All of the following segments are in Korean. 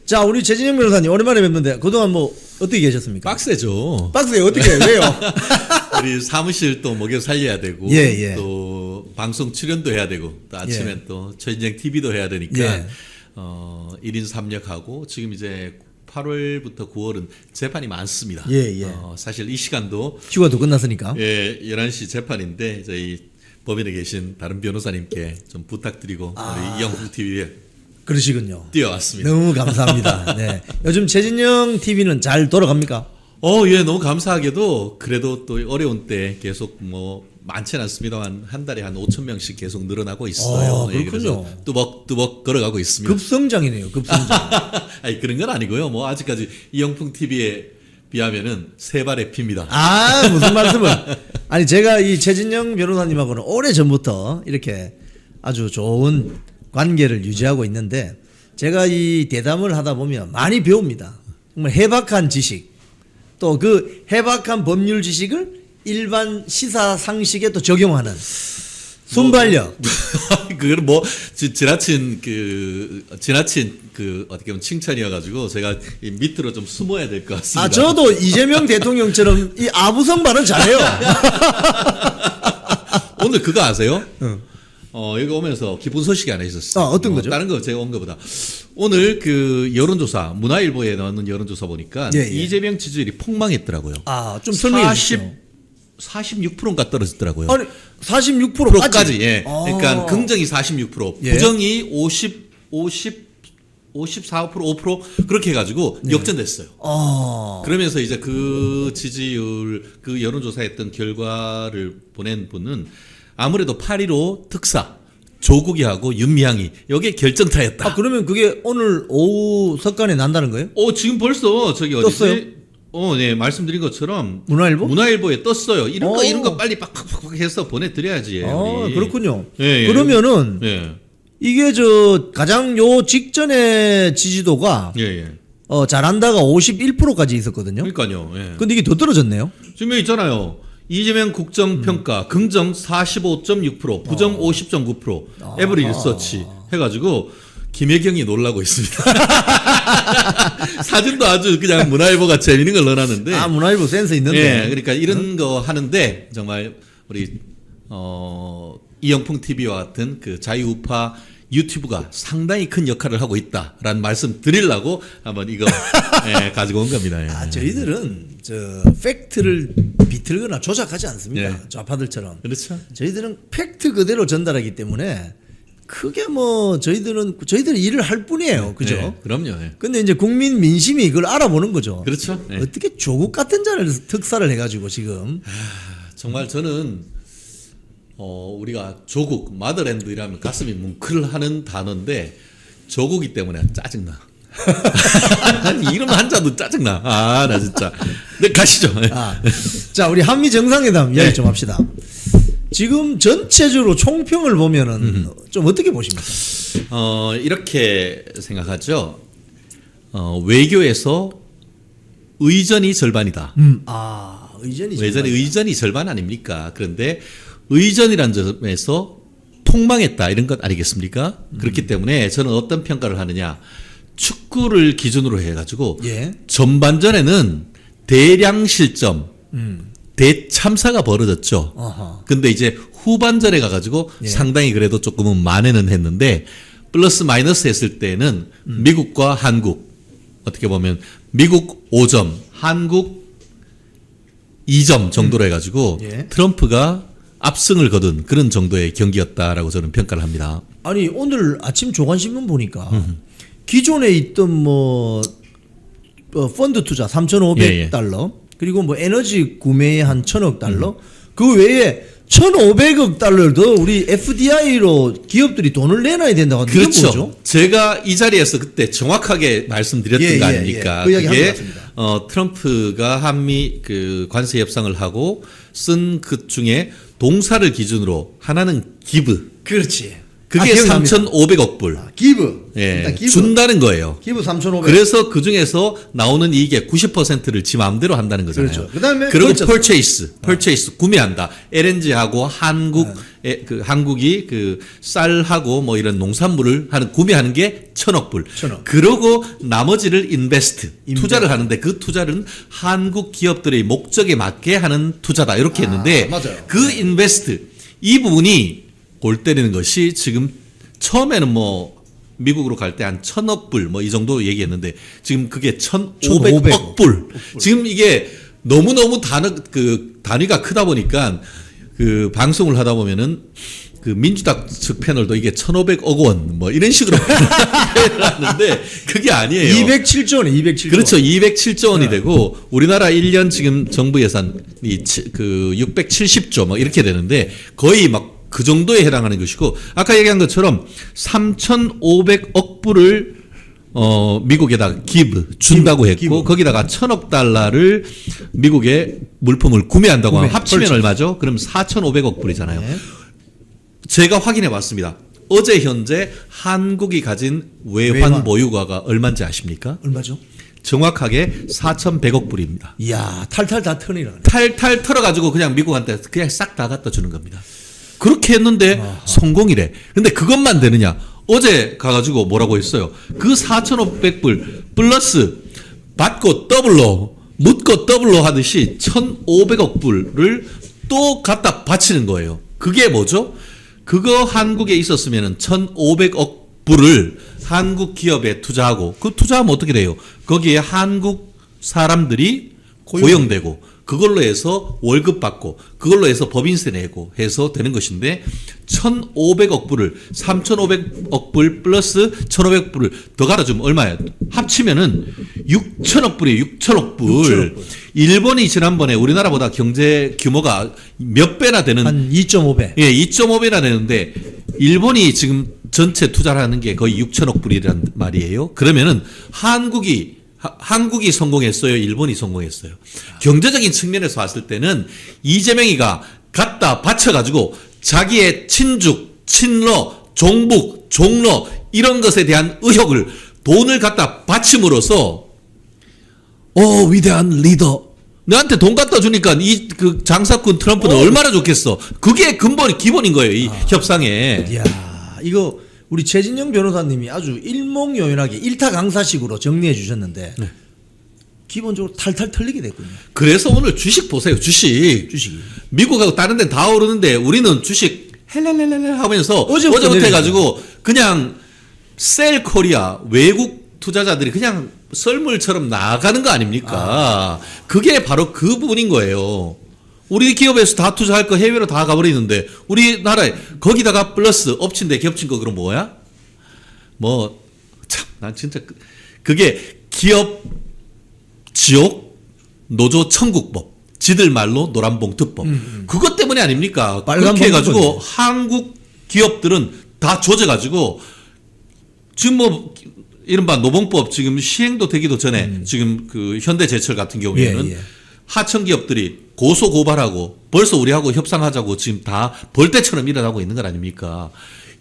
자, 우리 최진영 변호사님 오랜만에 뵙는데 그동안 뭐 어떻게 계셨습니까? 빡세죠. 빡세요. 어떻게 해요? 왜요? 우리 사무실 또 먹여 살려야 되고 예. 또 방송 출연도 해야 되고 또 아침에 예. 또 최진영 TV도 해야 되니까 예. 1인 3역하고 지금 이제 8월부터 9월은 재판이 많습니다. 예. 사실 이 시간도 휴가도 끝났으니까. 예, 11시 재판인데 저희 법인에 계신 다른 변호사님께 좀 부탁드리고 우리 이영국 TV에 그러시군요. 뛰어왔습니다. 너무 감사합니다. 네. 요즘 최진영 TV는 잘 돌아갑니까? 예, 너무 감사하게도 그래도 또 어려운 때 계속 뭐 많지는 않습니다만 한 달에 한 5천 명씩 계속 늘어나고 있어요. 그렇군요. 그래서 뚜벅뚜벅 걸어가고 있습니다. 급성장이네요. 급성장. 아니 그런 건 아니고요. 뭐 아직까지 이영풍 TV에 비하면은 세 발의 피입니다. 아, 무슨 말씀을. 아니, 제가 이 최진영 변호사님하고는 오래 전부터 이렇게 아주 좋은 관계를 유지하고 있는데 제가 이 대담을 하다 보면 많이 배웁니다. 정말 해박한 지식, 또 그 해박한 법률 지식을 일반 시사 상식에 또 적용하는 순발력. 그건 뭐 지나친 어떻게 보면 칭찬이어가지고 제가 이 밑으로 좀 숨어야 될 것 같습니다. 아, 저도 이재명 대통령처럼 이 아부성 발언 잘해요. 오늘 그거 아세요? 여기 오면서 기쁜 소식이 하나 있었어요. 어떤 거죠? 다른 거 제가 온 거보다. 오늘 그 여론조사, 문화일보에 나오는 여론조사 보니까 예. 이재명 지지율이 폭망했더라고요. 아, 좀 설명해 주시죠. 46%가 떨어졌더라고요. 아니, 46%까지. 까지. 예. 그러니까 긍정이 46%, 예. 부정이 54%, 5% 그렇게 해가지고 역전됐어요. 그러면서 이제 그 지지율, 그 여론조사했던 결과를 보낸 분은 아무래도 8.15 특사, 조국이하고 윤미향이 여기에 결정타였다. 아, 그러면 그게 오늘 오후 석간에 난다는 거예요? 지금 벌써 저기 떴어요? 어디지? 네, 말씀드린 것처럼 문화일보? 문화일보에 떴어요. 이런 오. 거 빨리 팍팍팍 해서 보내드려야지. 우리. 그렇군요. 예. 그러면은 예. 이게 저 가장 요 직전에 지지도가 예. 잘한다가 51%까지 있었거든요. 그러니까요. 예. 근데 이게 더 떨어졌네요. 지금 여기 있잖아요. 이재명 국정평가 긍정 45.6%, 부정 50.9%, 에브리 리서치 해가지고 김혜경이 놀라고 있습니다. 사진도 아주 그냥 문화일보가 재밌는 걸 넣어놨는데. 아, 문화일보 센스 있는데. 예, 그러니까 이런 거 하는데 정말 우리 이영풍 TV와 같은 그 자유우파 유튜브가 상당히 큰 역할을 하고 있다라는 말씀 드리려고 한번 이거 가지고 온 겁니다. 예. 아, 저희들은 저 팩트를 비틀거나 조작하지 않습니다. 예. 좌파들처럼. 그렇죠. 저희들은 팩트 그대로 전달하기 때문에 크게 뭐 저희들은 일을 할 뿐이에요. 그죠? 예, 그럼요. 예. 근데 이제 국민 민심이 그걸 알아보는 거죠. 그렇죠. 예. 어떻게 조국 같은 자를 특사를 해가지고 지금. 정말 저는 우리가 조국, 마더랜드 이라면 가슴이 뭉클하는 단어인데 조국이 때문에 짜증나. 이름 한자도 짜증나. 나 진짜. 네, 가시죠. 자, 우리 한미 정상회담 이야기 좀 합시다. 지금 전체적으로 총평을 보면은 좀 어떻게 보십니까? 이렇게 생각하죠. 외교에서 의전이 절반이다. 의전이 절반 아닙니까? 그런데 의전이라는 점에서 폭망했다 이런 것 아니겠습니까? 그렇기 때문에 저는 어떤 평가를 하느냐, 축구를 기준으로 해가지고 전반전에는 대량 실점, 대참사가 벌어졌죠. 근데 이제 후반전에 가가지고 상당히 그래도 조금은 만회는 했는데 플러스 마이너스 했을 때는 미국과 한국, 어떻게 보면 미국 5점, 한국 2점 정도로 해가지고 트럼프가 압승을 거둔 그런 정도의 경기였다라고 저는 평가를 합니다. 아니, 오늘 아침 조간신문 보니까 기존에 있던 뭐 펀드 투자 3,500달러 그리고 뭐 에너지 구매에 한 1,000억 달러 그 외에 1,500억 달러를 더 우리 FDI로 기업들이 돈을 내놔야 된다고 하는데 그렇죠. 뭐죠? 제가 이 자리에서 그때 정확하게 말씀드렸던 거 아닙니까? 그 이야기 그게 한것 같습니다. 트럼프가 한미 그 관세 협상을 하고 쓴 그 중에 동사를 기준으로 하나는 give, 그렇지. 그게 기억납니다. 3,500억 불. 기부. 예, 일단 기부. 준다는 거예요. 기부 3,500. 그래서 그 중에서 나오는 이익의 90%를 지 마음대로 한다는 거잖아요. 그렇죠. 그다음에 그리고 purchase. purchase 구매한다. LNG하고 한국이 그 쌀하고 뭐 이런 농산물을 구매하는 게 1,000억 불. 1,000억. 그러고 나머지를 invest 투자를 하는데 그 투자는 한국 기업들의 목적에 맞게 하는 투자다. 이렇게 했는데 맞아요. 그 invest 이 부분이 골 때리는 것이 지금 처음에는 뭐 미국으로 갈 때 한 1,000억 불 뭐 이 정도 얘기했는데 지금 그게 1,500억 불. 지금 이게 너무너무 단위가 크다 보니까 그 방송을 하다 보면은 그 민주당 측 패널도 이게 1,500억 원 뭐 이런 식으로 하는데 그게 아니에요. 207조 원이 207조. 그렇죠. 207조 원이 되고 우리나라 1년 지금 정부 예산이 그 670조 뭐 이렇게 되는데 거의 막 그 정도에 해당하는 것이고 아까 얘기한 것처럼 3,500억 불을 미국에다가 준다고 했고 거기다가 1,000억 달러를 미국에 물품을 구매한다고 하면 합치면 얼마죠? 그럼 4,500억 불이잖아요. 네. 제가 확인해 봤습니다. 어제 현재 한국이 가진 외환 보유고가 얼마인지 아십니까? 얼마죠? 정확하게 4,100억 불입니다. 이야, 탈탈 다 턴이라네. 탈탈 털어가지고 그냥 미국한테 그냥 싹 다 갖다 주는 겁니다. 그렇게 했는데 성공이래. 근데 그것만 되느냐? 어제 가가지고 뭐라고 했어요? 그 4,500불 플러스 받고 더블로 묻고 더블로 하듯이 1,500억 불을 또 갖다 바치는 거예요. 그게 뭐죠? 그거 한국에 있었으면 1,500억 불을 한국 기업에 투자하고 그 투자하면 어떻게 돼요? 거기에 한국 사람들이 고용되고 그걸로 해서 월급 받고 그걸로 해서 법인세 내고 해서 되는 것인데 1,500억 불을 3,500억 불 플러스 1,500억 불을 더 갈아주면 얼마예요? 합치면은 6,000억 불이에요. 6,000억 불. 일본이 지난번에 우리나라보다 경제 규모가 몇 배나 되는 한 2.5배. 예, 2.5배나 되는데 일본이 지금 전체 투자를 하는 게 거의 6,000억 불이란 말이에요. 그러면은 한국이 성공했어요? 일본이 성공했어요? 경제적인 측면에서 봤을 때는 이재명이가 갖다 바쳐가지고 자기의 친죽, 친러, 종북, 종러 이런 것에 대한 의혹을 돈을 갖다 바침으로써 위대한 리더 너한테 돈 갖다 주니까 그 장사꾼 트럼프는 얼마나 좋겠어. 그게 기본인 거예요. 이 협상에. 이야, 이거 우리 최진영 변호사님이 아주 일목요연하게 일타 강사식으로 정리해 주셨는데 기본적으로 탈탈 털리게 됐군요. 그래서 오늘 주식 보세요. 주식이 미국하고 다른 데는 다 오르는데 우리는 주식 헬렐렐렐 하면서 어제부터 해가지고 그냥 셀 코리아 외국 투자자들이 그냥 썰물처럼 나가는 거 아닙니까? 그게 바로 그 부분인 거예요. 우리 기업에서 다 투자할 거 해외로 다 가버리는데 우리나라에 거기다가 플러스 엎친 데 겹친 거 그럼 뭐야? 난 진짜 그게 기업 지옥 노조 천국법 지들 말로 노란봉투법 그것 때문에 아닙니까? 그렇게 해가지고 한국 기업들은 다 조져가지고 지금 이른바 노봉법 지금 시행도 되기도 전에 지금 그 현대제철 같은 경우에는 하청 기업들이 고소 고발하고 벌써 우리하고 협상하자고 지금 다 벌떼처럼 일어나고 있는 것 아닙니까?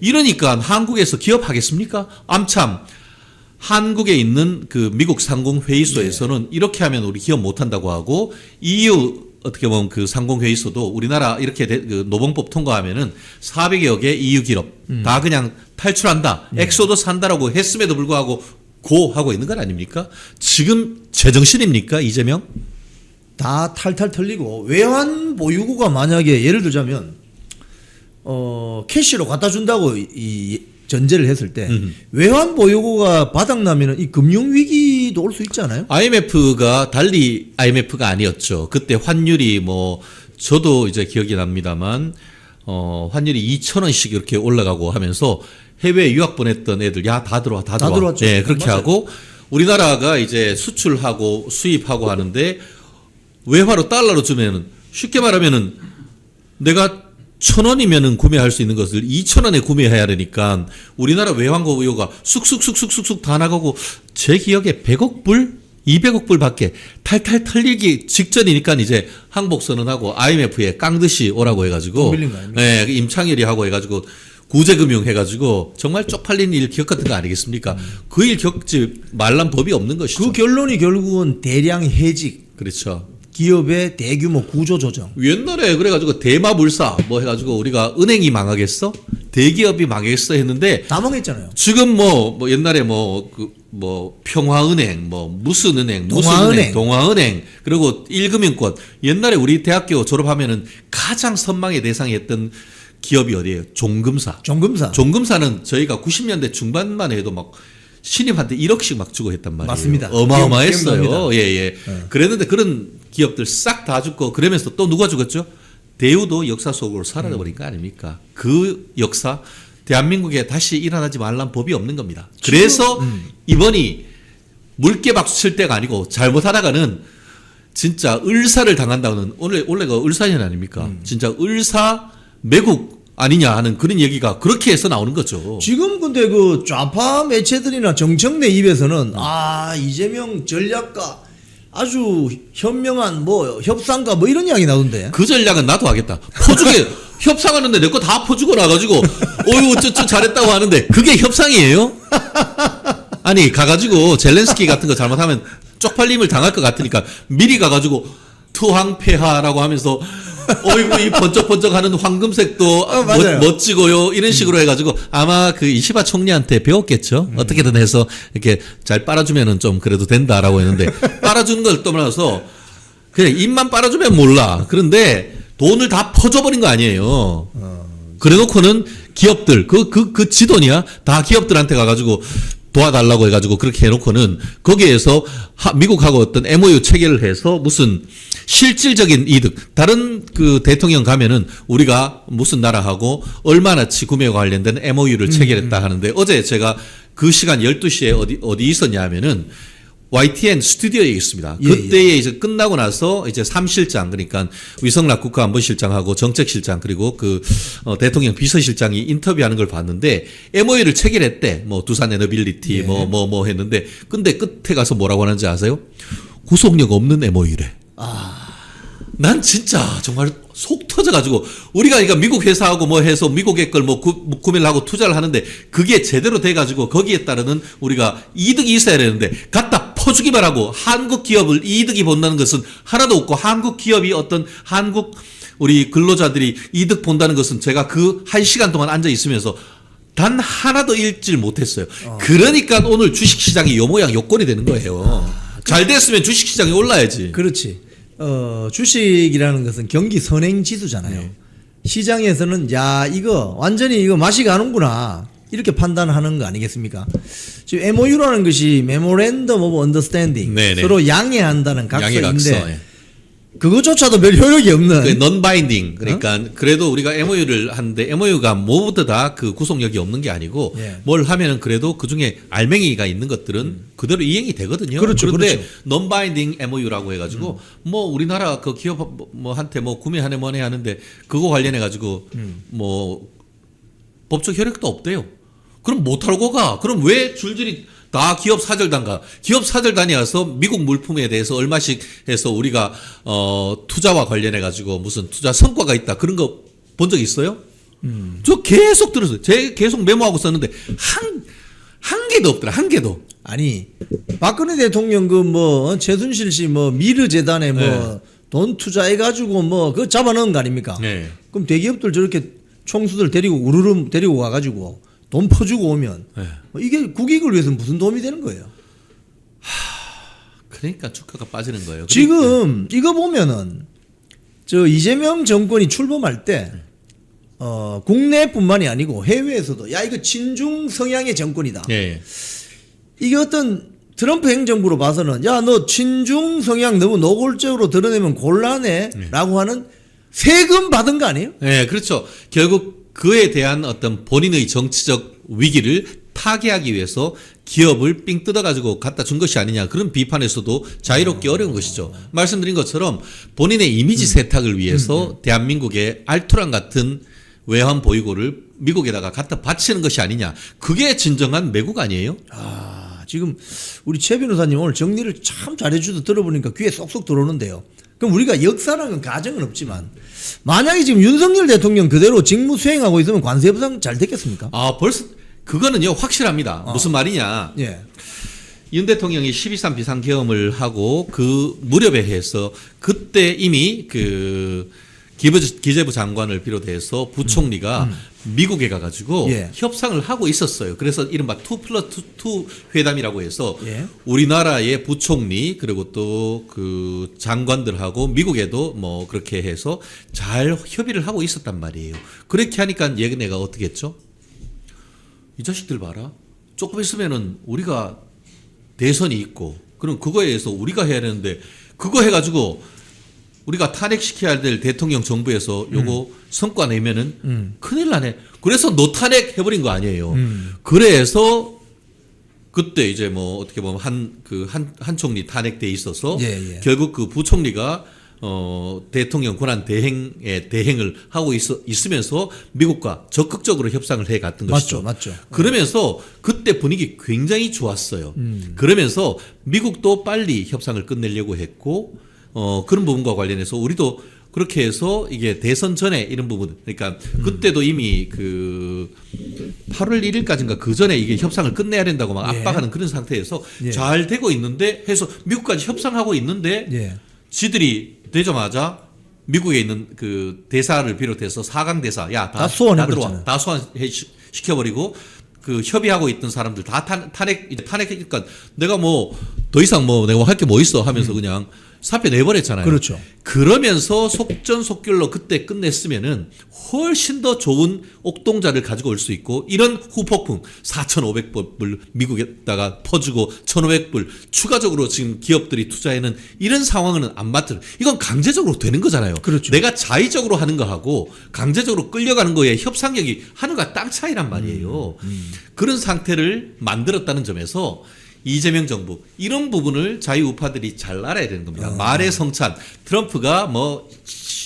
이러니까 한국에서 기업하겠습니까? 암참 한국에 있는 그 미국 상공회의소에서는 이렇게 하면 우리 기업 못한다고 하고 EU 어떻게 보면 그 상공회의소도 우리나라 이렇게 그 노봉법 통과하면은 400여 개 EU 기업 다 그냥 탈출한다. 엑소더스 한다라고 했음에도 불구하고 하고 있는 건 아닙니까? 지금 제정신입니까? 이재명? 다 탈탈 털리고 외환 보유고가 만약에 예를 들자면 캐시로 갖다 준다고 이 전제를 했을 때 외환 보유고가 바닥나면은 이 금융 위기도 올 수 있지 않아요? IMF가 달리 IMF가 아니었죠. 그때 환율이 저도 이제 기억이 납니다만 환율이 2,000원씩 이렇게 올라가고 하면서 해외 유학 보냈던 애들 다 들어와. 들어왔죠. 네, 그렇게 맞아요. 하고 우리나라가 이제 수출하고 수입하고 하는데 외화로 달러로 주면은 쉽게 말하면은 내가 1,000원이면은 구매할 수 있는 것을 2,000원에 구매해야 되니까 우리나라 외환고 보유가 쑥쑥쑥쑥쑥 다 나가고 제 기억에 100억 불, 200억 불밖에 탈탈 털리기 직전이니까 이제 항복 선언하고 IMF에 깡듯이 오라고 해가지고 돈 빌린 거 아닙니까? 네, 임창일이 하고 해가지고 구제금융 해가지고 정말 쪽팔린 일 겪었던 거 아니겠습니까? 그 일 겪지 말란 법이 없는 것이죠. 그 결론이 결국은 대량 해직, 그렇죠. 기업의 대규모 구조 조정. 옛날에 그래가지고 대마불사 뭐 해가지고 우리가 은행이 망하겠어? 대기업이 망하겠어 했는데 다 망했잖아요. 지금 뭐 옛날에 뭐 평화은행 뭐 무슨 은행 무슨 은행 동아은행 그리고 1금융권 옛날에 우리 대학교 졸업하면은 가장 선망의 대상이 했던 기업이 어디예요? 종금사. 종금사는 저희가 90년대 중반만 해도 막 신입한테 1억씩 막 주고 했단 말이에요. 맞습니다. 어마어마했어요. 예. 그랬는데 그런 기업들 싹 다 죽고 그러면서 또 누가 죽었죠? 대우도 역사 속으로 사라져버린 거 아닙니까? 그 역사 대한민국에 다시 일어나지 말란 법이 없는 겁니다. 그래서 이번이 물개 박수 칠 때가 아니고 잘못하다가는 진짜 을사를 당한다는 원래가 을사년 아닙니까? 진짜 을사 매국 아니냐 하는 그런 얘기가 그렇게 해서 나오는 거죠. 지금 근데 그 좌파 매체들이나 정청래 입에서는 이재명 전략가 아주 현명한 뭐 협상가 뭐 이런 이야기 나오던데. 그 전략은 나도 하겠다. 퍼주게 협상하는데 내 거 다 퍼주고 나가지고 어이구 저 잘했다고 하는데 그게 협상이에요? 아니 가가지고 젤렌스키 같은 거 잘못하면 쪽팔림을 당할 것 같으니까 미리 가가지고 투항폐하라고 하면서 어이구 이 번쩍번쩍하는 황금색도 멋지고요 이런 식으로 해가지고 아마 그 이시바 총리한테 배웠겠죠. 어떻게든 해서 이렇게 잘 빨아주면은 좀 그래도 된다라고 했는데 빨아주는 걸 떠나서 그냥 입만 빨아주면 몰라. 그런데 돈을 다 퍼줘버린 거 아니에요. 그래놓고는 기업들 그 지돈이야 다 기업들한테 가가지고 도와달라고 해가지고 그렇게 해놓고는 거기에서 미국하고 어떤 MOU 체결을 해서 무슨 실질적인 이득 다른 그 대통령 가면은 우리가 무슨 나라하고 얼마나치 구매와 관련된 MOU를 체결했다 하는데 어제 제가 그 시간 12시에 어디 있었냐 하면은 YTN 스튜디오에 있습니다. 그때에 이제 끝나고 나서 이제 3실장 그러니까 위성락 국가안보실장하고 정책실장 그리고 그 대통령 비서실장이 인터뷰하는 걸 봤는데 MOU를 체결했대. 뭐 두산 에너빌리티 뭐 했는데 근데 끝에 가서 뭐라고 하는지 아세요? 구속력 없는 MOU래. 난 진짜 정말 속 터져가지고 우리가 그러니까 미국 회사하고 뭐 해서 미국의 걸 뭐 구매를 하고 투자를 하는데 그게 제대로 돼가지고 거기에 따르는 우리가 이득이 있어야 되는데 갖다 퍼주기만 하고 한국 기업을 이득이 본다는 것은 하나도 없고 한국 기업이 어떤 한국 우리 근로자들이 이득 본다는 것은 제가 그 1시간 동안 앉아 있으면서 단 하나도 읽질 못했어요. 그러니까 오늘 주식시장이 요 모양 요 꼴이 되는 거예요. 잘 됐으면 주식시장이 올라야지. 그렇지. 주식이라는 것은 경기 선행 지수잖아요. 시장에서는 야 이거 완전히 이거 맛이 가는구나 이렇게 판단하는 거 아니겠습니까? 지금 MOU라는 것이 Memorandum of Understanding 서로 양해한다는 각서인데 그것조차도 별 효력이 없는 non binding 그러니까 그래도 우리가 MOU를 하는데 MOU가 모두 다 그 구속력이 없는 게 아니고 뭘 하면은 그래도 그 중에 알맹이가 있는 것들은 그대로 이행이 되거든요. 그런데 non binding MOU라고 해가지고 뭐 우리나라 그 기업 뭐한테 뭐 구매하네 뭐네 하는데 그거 관련해 가지고 뭐 법적 효력도 없대요. 그럼 못하고 가. 그럼 왜 줄줄이 다 기업 사절단 가. 기업 사절단이 와서 미국 물품에 대해서 얼마씩 해서 우리가 투자와 관련해 가지고 무슨 투자 성과가 있다. 그런 거 본 적 있어요? 저 계속 들었어요. 제 계속 메모하고 썼는데 한 개도 없더라. 한 개도. 아니 박근혜 대통령 그 뭐 최순실 씨 뭐 미르 재단에 뭐 돈 투자해 가지고 뭐 그거 잡아넣은 거 아닙니까? 그럼 대기업들 저렇게 총수들 데리고 우르르 데리고 가가지고 돈 퍼주고 오면 이게 국익을 위해서는 무슨 도움이 되는 거예요? 그러니까 주가가 빠지는 거예요. 지금 이거 보면은 저 이재명 정권이 출범할 때 국내뿐만이 아니고 해외에서도 야 이거 친중 성향의 정권이다. 이게 어떤 트럼프 행정부로 봐서는 야 너 친중 성향 너무 노골적으로 드러내면 곤란해라고 하는 세금 받은 거 아니에요? 네, 그렇죠. 결국 그에 대한 어떤 본인의 정치적 위기를 타개하기 위해서 기업을 삥 뜯어가지고 갖다 준 것이 아니냐 그런 비판에서도 자유롭기 어려운 것이죠. 말씀드린 것처럼 본인의 이미지 세탁을 위해서 대한민국의 알토란 같은 외환 보유고를 미국에다가 갖다 바치는 것이 아니냐. 그게 진정한 매국 아니에요? 지금 우리 최 변호사님 오늘 정리를 참 잘해주도 들어보니까 귀에 쏙쏙 들어오는데요. 그럼 우리가 역사라는 가정은 없지만 만약에 지금 윤석열 대통령 그대로 직무 수행하고 있으면 관세 협상 잘 됐겠습니까? 아, 벌써 그거는요 확실합니다. 무슨 말이냐? 예. 윤 대통령이 12.3 비상계엄을 하고 그 무렵에 해서 그때 이미 그 기재부 장관을 비롯해서 부총리가 미국에 가가지고 예. 협상을 하고 있었어요. 그래서 이른바 2+2 회담이라고 해서 예. 우리나라의 부총리 그리고 또 그 장관들하고 미국에도 뭐 그렇게 해서 잘 협의를 하고 있었단 말이에요. 그렇게 하니까 얘네가 어떻게 했죠? 이 자식들 봐라. 조금 있으면은 우리가 대선이 있고 그럼 그거에 의해서 우리가 해야 되는데 그거 해가지고 우리가 탄핵시켜야 될 대통령 정부에서 요거 성과 내면은 큰일 나네. 그래서 노탄핵 해버린 거 아니에요. 그래서 그때 이제 뭐 어떻게 보면 한 총리 탄핵돼 있어서 예, 예. 결국 그 부총리가 대통령 권한 대행을 하고 있으면서 미국과 적극적으로 협상을 해 갔던 것이죠. 맞죠. 그러면서 그때 분위기 굉장히 좋았어요. 그러면서 미국도 빨리 협상을 끝내려고 했고 그런 부분과 관련해서 우리도 그렇게 해서 이게 대선 전에 이런 부분 그러니까 그때도 이미 그 8월 1일까지인가 그 전에 이게 협상을 끝내야 된다고 막 예. 압박하는 그런 상태에서 예. 잘 되고 있는데 해서 미국까지 협상하고 있는데 예. 지들이 되자마자 미국에 있는 그 대사를 비롯해서 4강 대사 다 소환해버렸잖아요. 다 소환 시켜버리고 그 협의하고 있던 사람들 다 탄핵이니까 내가 뭐 더 이상 뭐 내가 할 게 뭐 있어 하면서 그냥 사표 내버렸잖아요. 그렇죠. 그러면서 속전속결로 그때 끝냈으면은 훨씬 더 좋은 옥동자를 가지고 올 수 있고 이런 후폭풍 4,500불 미국에다가 퍼주고 1,500불 추가적으로 지금 기업들이 투자에는 이런 상황은 안 맞더라. 이건 강제적으로 되는 거잖아요. 그렇죠. 내가 자의적으로 하는 거하고 강제적으로 끌려가는 거에 협상력이 하늘과 땅 차이란 말이에요. 그런 상태를 만들었다는 점에서 이재명 정부 이런 부분을 자유우파들이 잘 알아야 되는 겁니다. 말의 성찬 트럼프가 뭐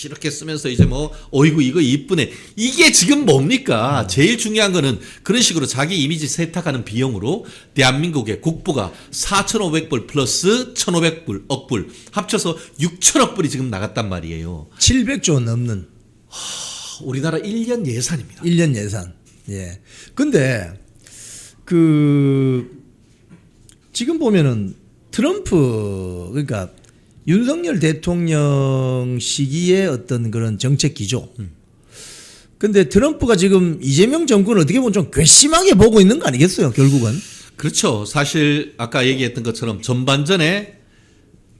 이렇게 쓰면서 이제 뭐 어이구 이거 이쁘네 이게 지금 뭡니까? 제일 중요한 거는 그런 식으로 자기 이미지 세탁하는 비용으로 대한민국의 국부가 4,500불 플러스 1,500불 억불 합쳐서 6천억 불이 지금 나갔단 말이에요. 700조 원 넘는 우리나라 1년 예산입니다. 1년 예산. 예. 근데 그 지금 보면은 트럼프 그러니까 윤석열 대통령 시기의 어떤 그런 정책 기조. 근데 트럼프가 지금 이재명 정권을 어떻게 보면 좀 괘씸하게 보고 있는 거 아니겠어요, 결국은? 그렇죠. 사실 아까 얘기했던 것처럼 전반전에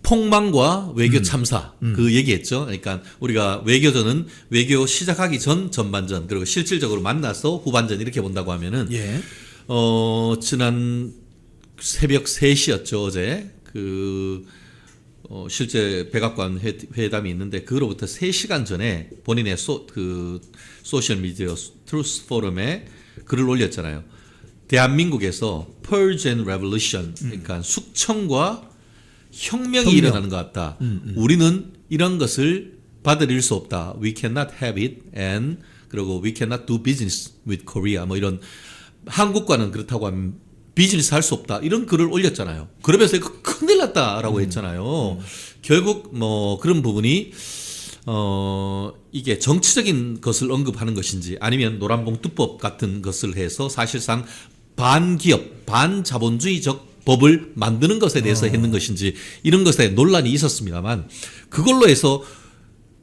폭망과 외교 참사 그 얘기했죠. 그러니까 우리가 외교전은 외교 시작하기 전 전반전 그리고 실질적으로 만나서 후반전 이렇게 본다고 하면은 예. 지난 새벽 3시였죠 어제 실제 백악관 회담이 있는데 그로부터 3시간 전에 본인의 소셜 미디어 트루스 포럼에 글을 올렸잖아요. 대한민국에서 Purge and Revolution 그러니까 숙청과 혁명이 일어나는 것 같다. 우리는 이런 것을 받아들일 수 없다. We cannot have it and 그리고 we cannot do business with Korea 뭐 이런 한국과는 그렇다고 하면 비즈니스 할 수 없다 이런 글을 올렸잖아요. 그러면서 이거 큰일 났다라고 했잖아요. 결국 뭐 그런 부분이 이게 정치적인 것을 언급하는 것인지 아니면 노란봉투법 같은 것을 해서 사실상 반기업 반자본주의적 법을 만드는 것에 대해서 했는 것인지 이런 것에 논란이 있었습니다만 그걸로 해서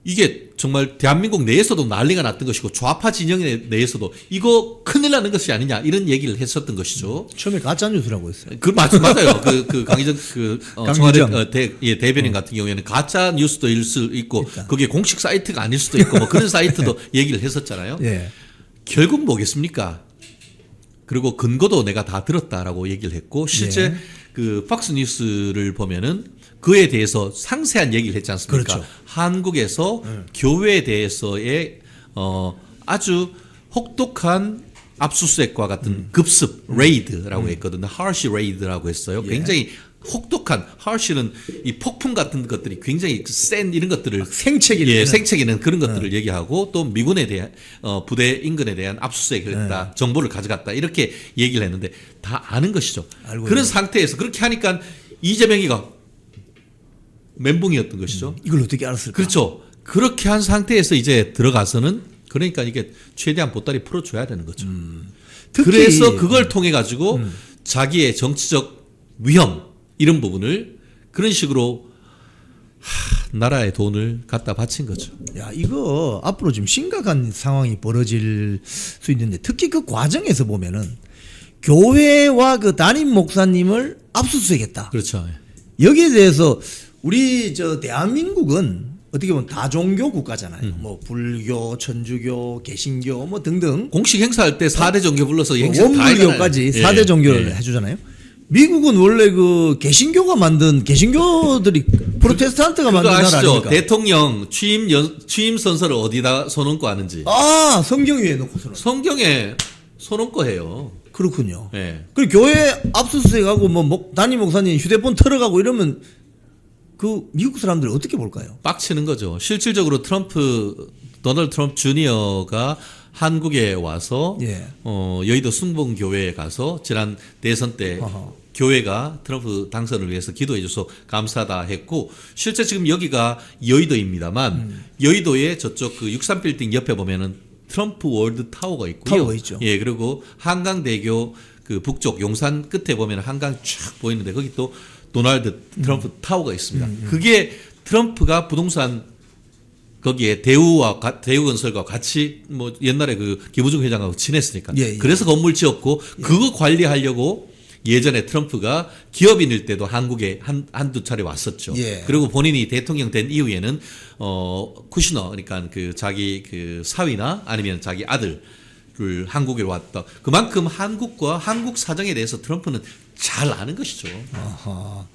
이게 정말 대한민국 내에서도 난리가 났던 것이고 좌파 진영 내에서도 이거 큰일 나는 것이 아니냐 이런 얘기를 했었던 것이죠. 처음에 가짜 뉴스라고 했어요. 맞아요. 강희정 강희정. 청와대 대변인 같은 경우에는 가짜 뉴스도일 수 있고 그게 공식 사이트가 아닐 수도 있고 뭐 그런 사이트도 얘기를 했었잖아요. 예. 결국 뭐겠습니까? 그리고 근거도 내가 다 들었다라고 얘기를 했고 실제 예. 그 팍스 뉴스를 보면은 그에 대해서 상세한 얘기를 했지 않습니까? 그렇죠. 한국에서 교회에 대해서의 아주 혹독한 압수수색과 같은 급습 레이드라고 했거든요. harsh raid라고 했어요. 예. 굉장히 혹독한 harsh는 이 폭풍 같은 것들이 굉장히 센 이런 것들을 생채기를 생채기는 그런 것들을 얘기하고 또 미군에 대한 부대 인근에 대한 압수수색을 했다. 정보를 가져갔다. 이렇게 얘기를 했는데 다 아는 것이죠. 그런 상태에서 그렇게 하니까 이재명이가 멘붕이었던 것이죠. 이걸 어떻게 알았을까? 그렇죠. 그렇게 한 상태에서 이제 들어가서는 그러니까 이게 최대한 보따리 풀어줘야 되는 거죠. 특히 그래서 그걸 통해 가지고 자기의 정치적 위험 이런 부분을 그런 식으로 나라의 돈을 갖다 바친 거죠. 야, 이거 앞으로 지금 심각한 상황이 벌어질 수 있는데 특히 그 과정에서 보면은 교회와 그 담임 목사님을 압수수색했다. 그렇죠. 여기에 대해서 우리 저 대한민국은 어떻게 보면 다종교 국가잖아요. 뭐 불교, 천주교, 개신교 뭐 등등 공식 행사할 때 4대 종교 불러서 행사 다 원불교까지 해잖아요. 4대 종교를 해주잖아요. 미국은 원래 그 개신교가 만든 개신교들이 프로테스탄트가 만든 그거 나라 아시죠? 아닙니까? 대통령 취임 선서를 어디다 손얹고 하는지. 아, 성경 위에 놓고서는. 성경에 손얹고 해요. 그렇군요. 예. 그리고 교회 압수수색하고 뭐 담임 목사님 휴대폰 털어가고 이러면 그 미국 사람들 어떻게 볼까요? 빡치는 거죠. 실질적으로 도널드 트럼프 주니어가 한국에 와서 예. 여의도 순봉교회에 가서 지난 대선 때 어허. 교회가 트럼프 당선을 위해서 기도해줘서 감사하다 했고 실제 지금 여기가 여의도입니다만 여의도의 저쪽 그 63빌딩 옆에 보면은 트럼프 월드 타워가 있고요. 타워가 있죠. 예, 그리고 한강대교 그 북쪽 용산 끝에 보면 한강 쫙 보이는데 거기 또 도널드 트럼프 타워가 있습니다. 그게 트럼프가 부동산 거기에 대우건설과 같이 뭐 옛날에 그 김우중 회장하고 친했으니까 예, 예. 그래서 건물 지었고 그거 관리하려고 예전에 트럼프가 기업인일 때도 한국에 한두 차례 왔었죠. 예. 그리고 본인이 대통령 된 이후에는 쿠시너 그러니까 그 자기 그 사위나 아니면 자기 아들을 한국에 왔다. 그만큼 한국과 한국 사정에 대해서 트럼프는 잘 아는 것이죠. 아하.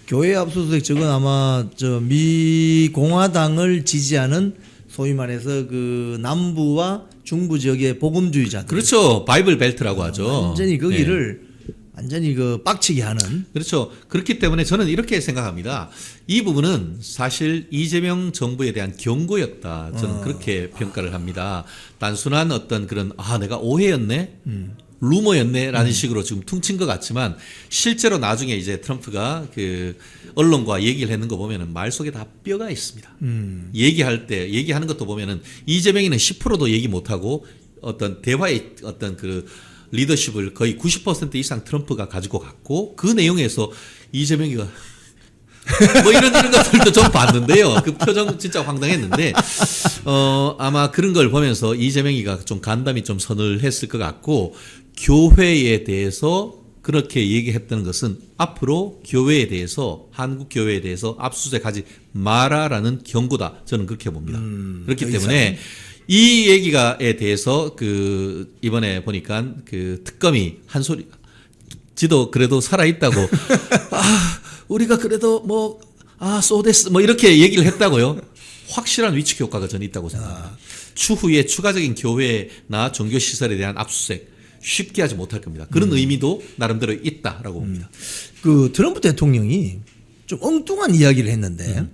교회 압수수색 저건 아마 저 미 공화당을 지지하는 소위 말해서 그 남부와 중부 지역의 복음주의자들. 그렇죠. 바이블 벨트라고 하죠. 완전히 예. 거기를 완전히 그 빡치게 하는. 그렇죠. 그렇기 때문에 저는 이렇게 생각합니다. 이 부분은 사실 이재명 정부에 대한 경고였다. 저는 그렇게 평가를 합니다. 단순한 어떤 그런 내가 오해였네. 루머였네라는 식으로 지금 퉁친 것 같지만 실제로 나중에 이제 트럼프가 그 언론과 얘기를 했는 거 보면은 말 속에 다 뼈가 있습니다. 얘기하는 것도 보면은 이재명이는 10%도 얘기 못하고 어떤 대화의 어떤 그 리더십을 거의 90% 이상 트럼프가 가지고 갔고 그 내용에서 이재명이가 뭐 이런 것들도 좀 봤는데요. 그 표정 진짜 황당했는데 아마 그런 걸 보면서 이재명이가 좀 간담이 좀 선을 했을 것 같고 교회에 대해서 그렇게 얘기했다는 것은 앞으로 교회에 대해서 한국 교회에 대해서 압수수색하지 마라라는 경고다. 저는 그렇게 봅니다. 그렇기 때문에 이 얘기가에 대해서 그 이번에 보니까 그 특검이 한 소리 지도 그래도 살아 있다고 우리가 그래도 소데스 이렇게 얘기를 했다고요. 확실한 위축 효과가 저는 있다고 생각합니다. 추후에 추가적인 교회나 종교 시설에 대한 압수수색 쉽게 하지 못할 겁니다. 그런 의미도 나름대로 있다라고 봅니다. 그 트럼프 대통령이 좀 엉뚱한 이야기를 했는데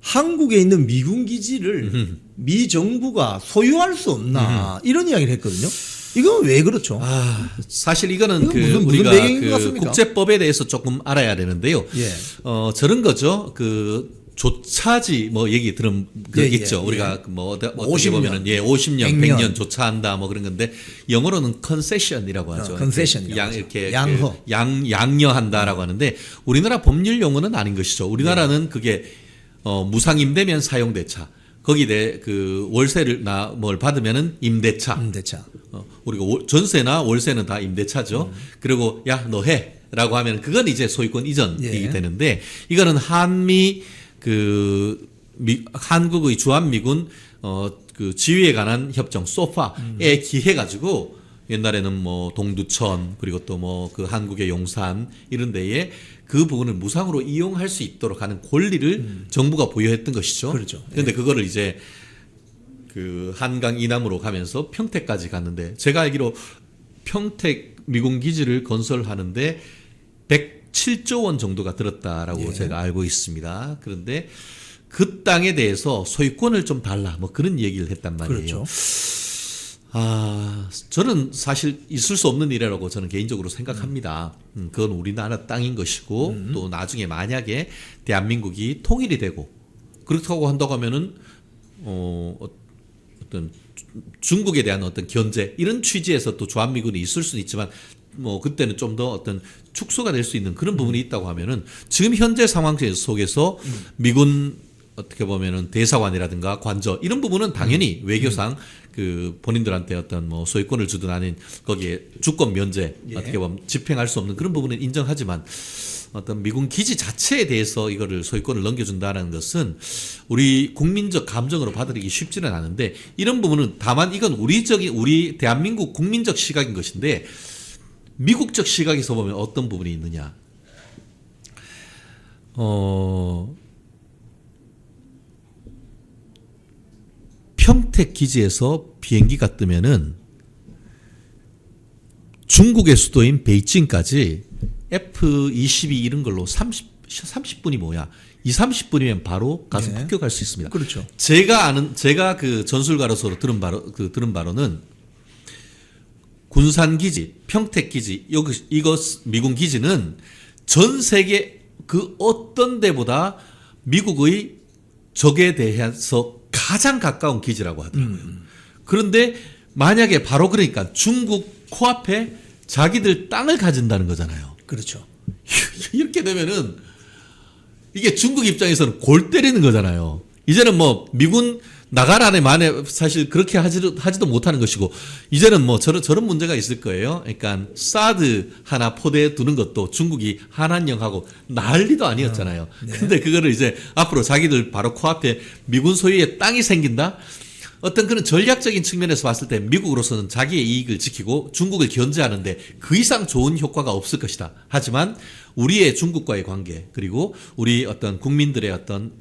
한국에 있는 미군 기지를 미 정부가 소유할 수 없나 이런 이야기를 했거든요. 이건 왜 그렇죠? 사실 이거는 이건 그 무슨 우리가 배경인 것 그 같습니까? 국제법에 대해서 조금 알아야 되는데요. 예. 저런 거죠. 그 조차지 얘기 들은 그 예, 있죠. 예, 우리가 어떻게 50년, 보면은 50년, 100년. 100년 조차한다 그런 건데 영어로는 컨세션이라고 하죠. 컨세션이라고 하죠. 이렇게 양허. 양여한다라고 하는데 우리나라 법률 용어는 아닌 것이죠. 우리나라는 그게 무상임대면 사용대차. 거기에 그 월세를 뭘 받으면은 임대차. 임대차. 우리가 전세나 월세는 다 임대차죠. 그리고 야 너 해라고 하면 그건 이제 소유권 이전이 예. 되는데 이거는 한미 한국의 주한미군 그 지휘에 관한 협정 소파에 기해 가지고 옛날에는 동두천 그리고 또 그 한국의 용산 이런 데에 그 부분을 무상으로 이용할 수 있도록 하는 권리를 정부가 부여했던 것이죠. 그렇죠. 그런데 그거를 이제 그 한강 이남으로 가면서 평택까지 갔는데 제가 알기로 평택 미군 기지를 건설하는데 107조 원 정도가 들었다라고 예. 제가 알고 있습니다. 그런데 그 땅에 대해서 소유권을 좀 달라 그런 얘기를 했단 말이에요. 그렇죠. 저는 사실 있을 수 없는 일이라고 저는 개인적으로 생각합니다. 그건 우리나라 땅인 것이고 또 나중에 만약에 대한민국이 통일이 되고 그렇다고 한다고 하면은 어떤 중국에 대한 어떤 견제 이런 취지에서 또 주한미군이 있을 수는 있지만 뭐 그때는 좀 더 어떤 축소가 될 수 있는 그런 부분이 있다고 하면은 지금 현재 상황 속에서 미군 어떻게 보면은 대사관이라든가 관저 이런 부분은 당연히 외교상 그 본인들한테 어떤 뭐 소유권을 주든 아닌 거기에 주권 면제 어떻게 보면 집행할 수 없는 그런 부분은 인정하지만 어떤 미군 기지 자체에 대해서 이거를 소유권을 넘겨준다는 것은 우리 국민적 감정으로 받아들이기 쉽지는 않은데 이런 부분은 다만 이건 우리 대한민국 국민적 시각인 것인데 미국적 시각에서 보면 어떤 부분이 있느냐. 평택 기지에서 비행기가 뜨면은 중국의 수도인 베이징까지 F-22 이런 걸로 30분이 뭐야? 30분이면 바로 가서 폭격할 수 있습니다. 그렇죠. 제가 그 전술가로서 들은 바로는 군산 기지, 평택 기지, 이것 미군 기지는 전 세계 그 어떤 데보다 미국의 적에 대해서 가장 가까운 기지라고 하더라고요. 그런데 만약에 바로 그러니까 중국 코앞에 자기들 땅을 가진다는 거잖아요. 그렇죠. 이렇게 되면은 이게 중국 입장에서는 골 때리는 거잖아요. 이제는 뭐 미군 나가라네 만에 사실 그렇게 하지도 못하는 것이고 이제는 뭐 저런 문제가 있을 거예요. 그러니까 사드 하나 포대에 두는 것도 중국이 한한령하고 난리도 아니었잖아요. 근데 그거를 이제 앞으로 자기들 바로 코앞에 미군 소유의 땅이 생긴다. 어떤 그런 전략적인 측면에서 봤을 때 미국으로서는 자기의 이익을 지키고 중국을 견제하는데 그 이상 좋은 효과가 없을 것이다. 하지만 우리의 중국과의 관계 그리고 우리 어떤 국민들의 어떤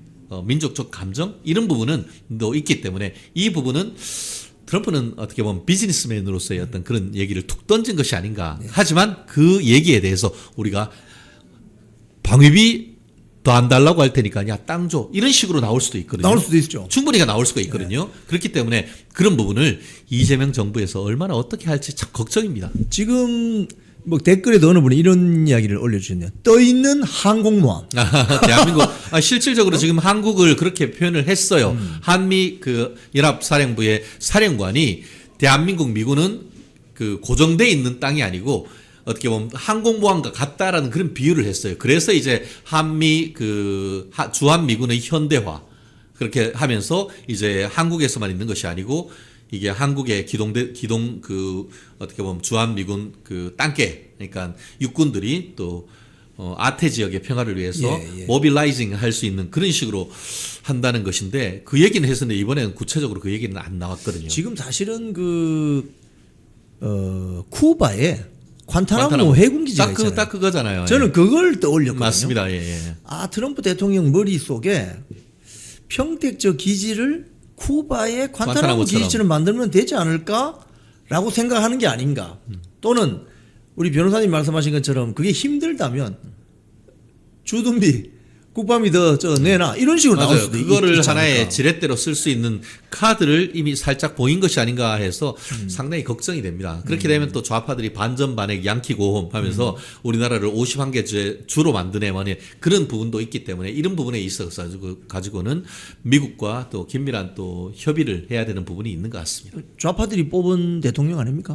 민족적 감정 이런 부분은 또 있기 때문에 이 부분은 트럼프는 어떻게 보면 비즈니스맨으로서의 어떤 그런 얘기를 툭 던진 것이 아닌가. 하지만 그 얘기에 대해서 우리가 방위비 더 안 달라고 할 테니까 야 땅 줘 이런 식으로 나올 수도 있거든요. 나올 수도 있죠. 충분히가 나올 수가 있거든요. 그렇기 때문에 그런 부분을 이재명 정부에서 얼마나 어떻게 할지 참 걱정입니다. 지금 뭐 댓글에도 어느 분이 이런 이야기를 올려주셨네요. 떠 있는 항공모함. 대한민국 실질적으로 지금 한국을 그렇게 표현을 했어요. 한미 그 연합사령부의 사령관이 대한민국 미군은 그 고정돼 있는 땅이 아니고 어떻게 보면 항공모함과 같다라는 그런 비유를 했어요. 그래서 이제 한미 그 주한 미군의 현대화 그렇게 하면서 이제 한국에서만 있는 것이 아니고 이게 한국의 기동 그 어떻게 보면 주한 미군 그 땅계 그러니까 육군들이 또 아태 지역의 평화를 위해서 모빌라이징 할 수 있는 그런 식으로 한다는 것인데 그 얘기는 했었는데 이번에는 구체적으로 그 얘기는 안 나왔거든요. 지금 사실은 쿠바에 관타나모 해군기지가 있잖아요. 딱 그거잖아요. 저는 그걸 떠올렸거든요. 맞습니다. 예. 트럼프 대통령 머릿속에 평택 저 기지를 쿠바의 관타나모 기지처럼 만들면 되지 않을까라고 생각하는 게 아닌가. 또는 우리 변호사님 말씀하신 것처럼 그게 힘들다면 주둔비 국방비 더 내놔 이런 식으로 나올 수도 있지 그거를 않을까. 하나의 지렛대로 쓸 수 있는 카드를 이미 살짝 보인 것이 아닌가 해서 상당히 걱정이 됩니다. 그렇게 되면 또 좌파들이 반전반액 양키고홈 하면서 우리나라를 51개 주로 만드네 뭐니 그런 부분도 있기 때문에 이런 부분에 있어서 가지고는 미국과 또 긴밀한 또 협의를 해야 되는 부분이 있는 것 같습니다. 좌파들이 뽑은 대통령 아닙니까?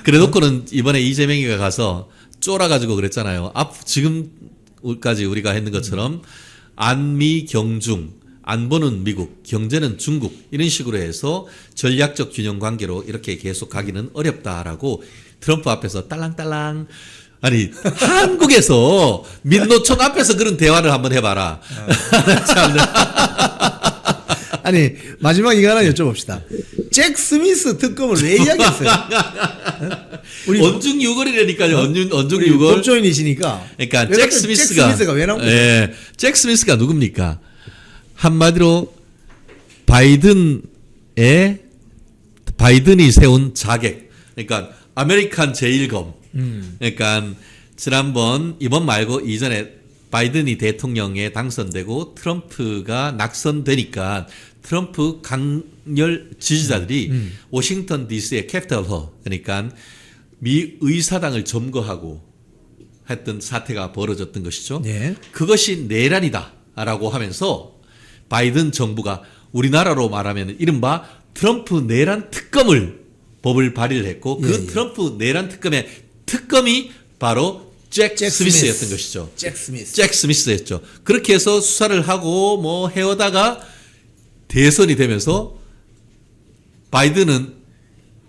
그래놓고는 이번에 이재명이가 가서 쫄아가지고 그랬잖아요. 지금까지 우리가 했는 것처럼 안미 경중, 안보는 미국, 경제는 중국 이런 식으로 해서 전략적 균형 관계로 이렇게 계속 가기는 어렵다라고 트럼프 앞에서 딸랑딸랑 아니 한국에서 민노총 앞에서 그런 대화를 한번 해봐라. 참. 아니 마지막 이거 하나 여쭤봅시다. 잭 스미스 특검을 왜 이야기했어요? 우리 언중 6월이라니까요. 언중 6월. 법조인이시니까. 그러니까 잭 스미스가 왜 나온 거죠? 예, 잭 스미스가 누굽니까? 한마디로 바이든이 세운 자객. 그러니까 아메리칸 제1검. 그러니까 이번 말고 이전에 바이든이 대통령에 당선되고 트럼프가 낙선되니까 트럼프 강렬 지지자들이 워싱턴 DC의 캐피털 그러니까 미 의사당을 점거하고 했던 사태가 벌어졌던 것이죠. 네. 그것이 내란이다라고 하면서 바이든 정부가 우리나라로 말하면 이른바 트럼프 내란 특검을 법을 발의를 했고 그 트럼프 내란 특검의 특검이 바로 잭 스미스였던 것이죠. 잭 스미스였죠. 그렇게 해서 수사를 하고 뭐 해오다가 대선이 되면서 바이든은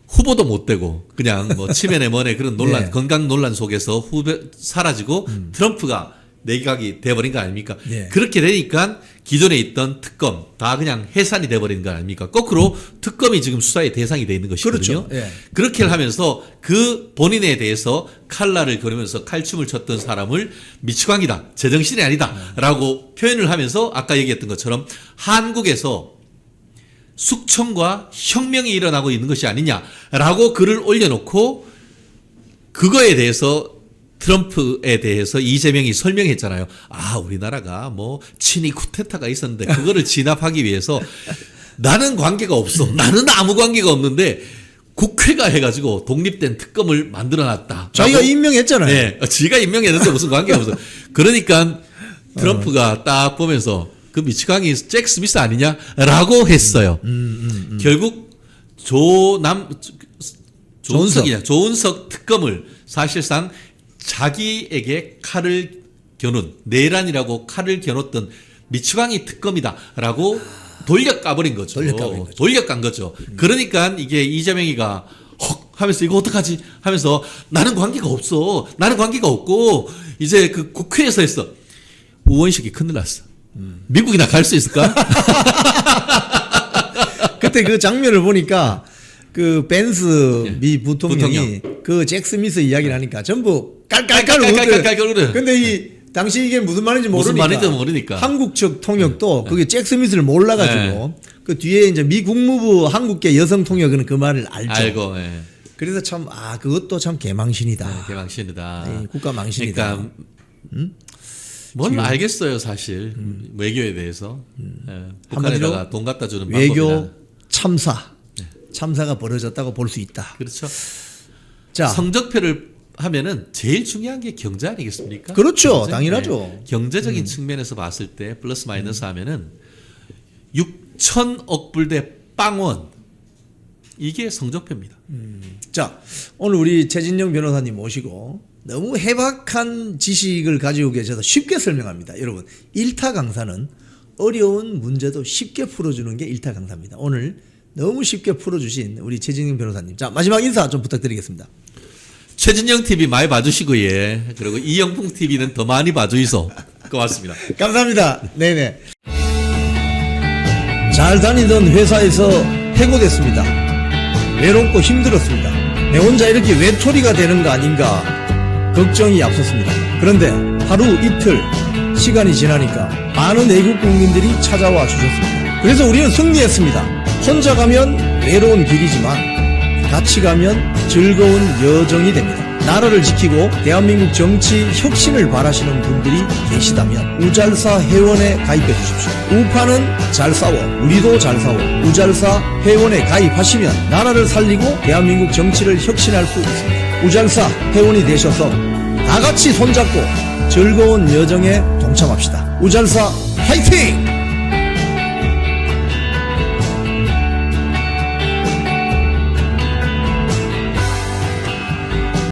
후보도 못 되고 그냥 뭐 치매네 뭐네 그런 논란, 네. 건강 논란 속에서 사라지고 트럼프가 내각이 돼버린 거 아닙니까? 네. 그렇게 되니까 기존에 있던 특검 다 그냥 해산이 돼버린 거 아닙니까? 거꾸로 특검이 지금 수사의 대상이 돼 있는 것이거든요. 그렇죠. 네. 그렇게 하면서 그 본인에 대해서 칼날을 겨누면서 칼춤을 췄던 사람을 미치광이다, 제정신이 아니다라고 표현을 하면서 아까 얘기했던 것처럼 한국에서 숙청과 혁명이 일어나고 있는 것이 아니냐라고 글을 올려놓고 그거에 대해서 트럼프에 대해서 이재명이 설명했잖아요. 아, 우리나라가 뭐 친위 쿠데타가 있었는데 그거를 진압하기 위해서 나는 관계가 없어. 나는 아무 관계가 없는데 국회가 해가지고 독립된 특검을 만들어놨다. 자기가 임명했잖아요. 네, 지가 임명했는데 무슨 관계가 없어. 그러니까 트럼프가 딱 보면서 그 미치광이 잭 스미스 아니냐라고 했어요. 결국 조은석 특검을 사실상 자기에게 칼을 겨눈 내란이라고 칼을 겨눴던 미치광이 특검이다라고 돌려까버린 거죠. 돌려깐 거죠. 그러니까 이게 이재명이가 헉 하면서 이거 어떡하지 하면서 나는 관계가 없어. 나는 관계가 없고 이제 그 국회에서 했어. 우원식이 큰일 났어. 미국이나 갈 수 있을까? 그때 그 장면을 보니까 그 벤스 미 부통령이 그 잭 스미스 이야기를 하니까 전부 깔깔깔 웃더래. 근데 이 당시 이게 무슨 말인지 모르니까 한국 측 통역도 그게 잭 스미스를 몰라가지고 그 뒤에 이제 미 국무부 한국계 여성 통역은 그 말을 알죠. 그래서 참 그것도 참 개망신이다. 개망신이다. 국가 망신이다. 그러니까 뭘 알겠어요 사실 외교에 대해서. 북한에다가 돈 갖다 주는 외교 방법이나. 참사가 벌어졌다고 볼 수 있다. 그렇죠. 자, 성적표를 하면은 제일 중요한 게 경제 아니겠습니까? 그렇죠. 경제? 당연하죠. 네. 경제적인 측면에서 봤을 때 플러스 마이너스 하면은 6천억 불 대 빵원 이게 성적표입니다. 자, 오늘 우리 최진영 변호사님 모시고 너무 해박한 지식을 가지고 계셔서 쉽게 설명합니다. 여러분, 일타 강사는 어려운 문제도 쉽게 풀어주는 게 일타 강사입니다. 오늘 너무 쉽게 풀어주신 우리 최진영 변호사님. 자, 마지막 인사 좀 부탁드리겠습니다. 최진영 TV 많이 봐주시고 예. 그리고 이영풍 TV는 더 많이 봐주이소. 고맙습니다. 감사합니다. 네네. 잘 다니던 회사에서 해고됐습니다. 외롭고 힘들었습니다. 내 혼자 이렇게 외톨이가 되는 거 아닌가 걱정이 앞섰습니다. 그런데 하루 이틀 시간이 지나니까 많은 외국 국민들이 찾아와 주셨습니다. 그래서 우리는 승리했습니다. 혼자 가면 외로운 길이지만 같이 가면 즐거운 여정이 됩니다. 나라를 지키고 대한민국 정치 혁신을 바라시는 분들이 계시다면 우잘사 회원에 가입해 주십시오. 우파는 잘 싸워, 우리도 잘 싸워. 우잘사 회원에 가입하시면 나라를 살리고 대한민국 정치를 혁신할 수 있습니다. 우잘사 회원이 되셔서 다 같이 손잡고 즐거운 여정에 동참합시다. 우잘사 화이팅!